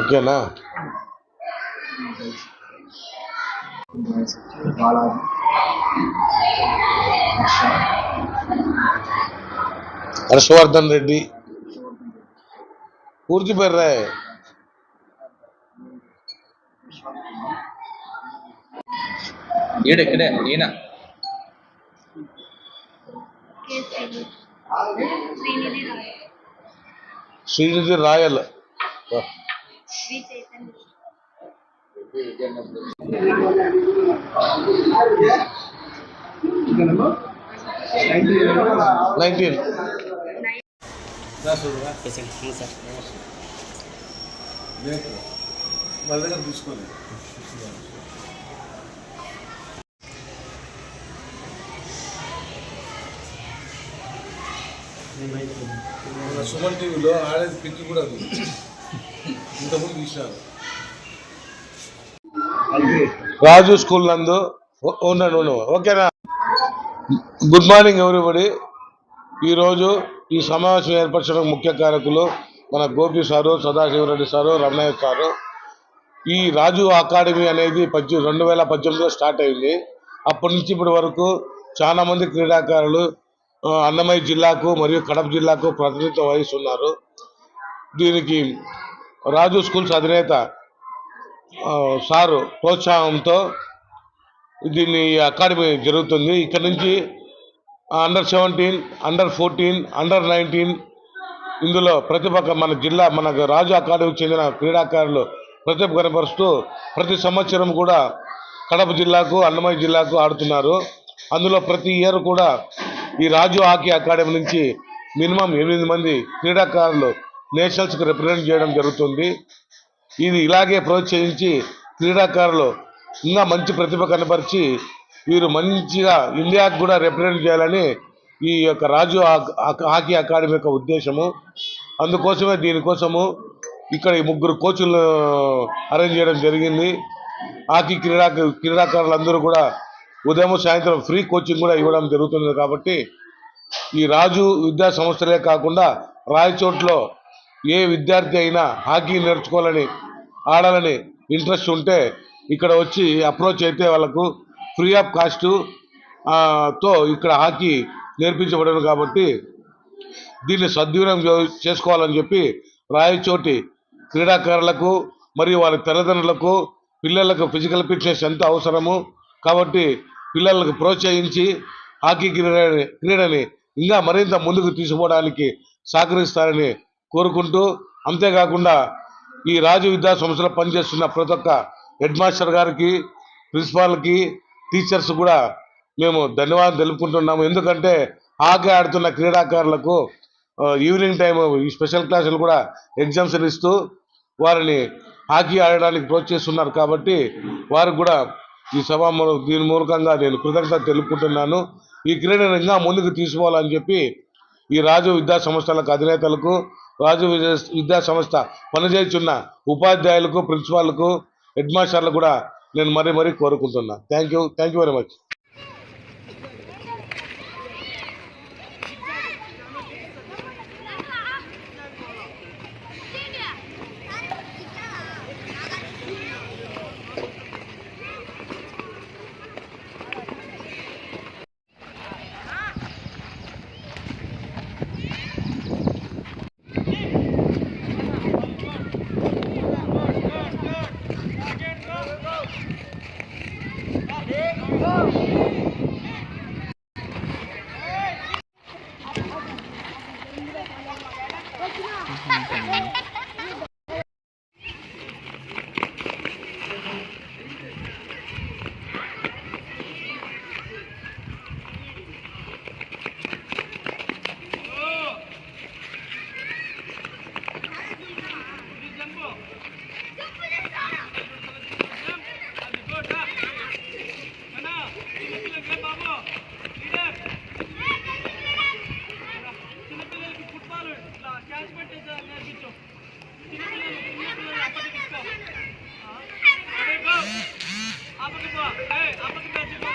ఓకేనా? హర్షవర్ధన్ రెడ్డి పూర్తి పేరు రాయ్. ఇక్కడే ఈయన శ్రీనిధి రాయల్. వాళ్ళ దగ్గర తీసుకోండి. సుమన్ టీవీలో ఆడేది పిక్కి కూడా ఇంతకుముందు తీసినారు. రాజు స్కూల్ నందు ఉన్నాను. ఓకేనా? Good morning everybody. ఈరోజు ఈ సమావేశం ఏర్పరచడానికి ముఖ్య కారకులు మన Gopi sir, Sadasivareddy sir, Ramanayya sir. ఈ రాజు అకాడమీ అనేది 2018లో స్టార్ట్ అయింది. అప్పటి నుంచి ఇప్పటి వరకు చాలా మంది క్రీడాకారులు అన్నమయ్య జిల్లాకు మరియు కడప జిల్లాకు ప్రాతినిధ్యం వహిస్తున్నారు. దీనికి రాజు స్కూల్స్ అధినేత సారు ప్రోత్సాహంతో దీన్ని అకాడమీ జరుగుతుంది. ఇక్కడ నుంచి అండర్ 17, అండర్ 14, అండర్ 19 ఇందులో ప్రతిభ మన జిల్లా మన రాజు అకాడమీకి చెందిన క్రీడాకారులు ప్రతిభ కనపరుస్తూ ప్రతి సంవత్సరం కూడా కడప జిల్లాకు, అన్నమయ్య జిల్లాకు ఆడుతున్నారు. అందులో ప్రతి ఇయర్ కూడా ఈ రాజు హాకీ అకాడమీ నుంచి మినిమం 8 మంది క్రీడాకారులు నేషనల్స్కి రిప్రజెంట్ చేయడం జరుగుతుంది. ఇది ఇలాగే ప్రోత్సహించి క్రీడాకారులు ఇంకా మంచి ప్రతిభ కనపరిచి వీరు మంచిగా ఇండియాకు కూడా రిప్రజెంట్ చేయాలని ఈ యొక్క రాజు హాకీ అకాడమీ యొక్క ఉద్దేశము. అందుకోసమే దీనికోసము ఇక్కడ 3 కోచ్లు అరేంజ్ చేయడం జరిగింది. హాకీ క్రీడాకారులందరూ కూడా ఉదయం సాయంత్రం ఫ్రీ కోచింగ్ కూడా ఇవ్వడం జరుగుతుంది. కాబట్టి ఈ రాజు విద్యా సంస్థలే కాకుండా రాయచోట్లో ఏ విద్యార్థి అయినా హాకీ నేర్చుకోవాలని, ఆడాలని ఇంట్రెస్ట్ ఉంటే ఇక్కడ వచ్చి అప్రోచ్ అయితే వాళ్ళకు ఫ్రీ ఆఫ్ కాస్ట్ తో ఇక్కడ హాకీ నేర్పించబడను. కాబట్టి దీన్ని సద్వినియోగం చేసుకోవాలని చెప్పి రాయచోటి క్రీడాకారులకు మరియు వారి తల్లిదండ్రులకు పిల్లలకు ఫిజికల్ ఫిట్నెస్ ఎంత అవసరము కాబట్టి పిల్లలకు ప్రోత్సహించి హాకీ క్రీడని ఇంకా మరింత ముందుకు తీసుకుపోవడానికి సహకరిస్తారని కోరుకుంటూ, అంతేకాకుండా ఈ రాజు విద్యా సంస్థలో పనిచేస్తున్న ప్రతి ఒక్క హెడ్ మాస్టర్ గారికి, ప్రిన్సిపాల్కి, టీచర్స్ కూడా మేము ధన్యవాదాలు తెలుపుకుంటున్నాము. ఎందుకంటే హాకీ ఆడుతున్న క్రీడాకారులకు ఈవినింగ్ టైం ఈ స్పెషల్ క్లాసులు కూడా ఎగ్జామ్స్ ఇస్తూ వారిని హాకీ ఆడడానికి ప్రోత్సహిస్తున్నారు. కాబట్టి వారికి కూడా ఈ దీని మూలకంగా నేను కృతజ్ఞత తెలుపుకుంటున్నాను. ఈ క్రీడను ఇంకా ముందుకు తీసుకోవాలని చెప్పి ఈ రాజు విద్యా సంస్థలకు అధినేతలకు, రాజు విద్యా సంస్థ పనిచేస్తున్న ఉపాధ్యాయులకు, ప్రిన్సిపాల్కు, హెడ్ మాస్టర్లకు కూడా నేను మరీ కోరుకుంటున్నా. Thank you very much. Go! ఆపకి పో ఏయ్ ఆపకి పో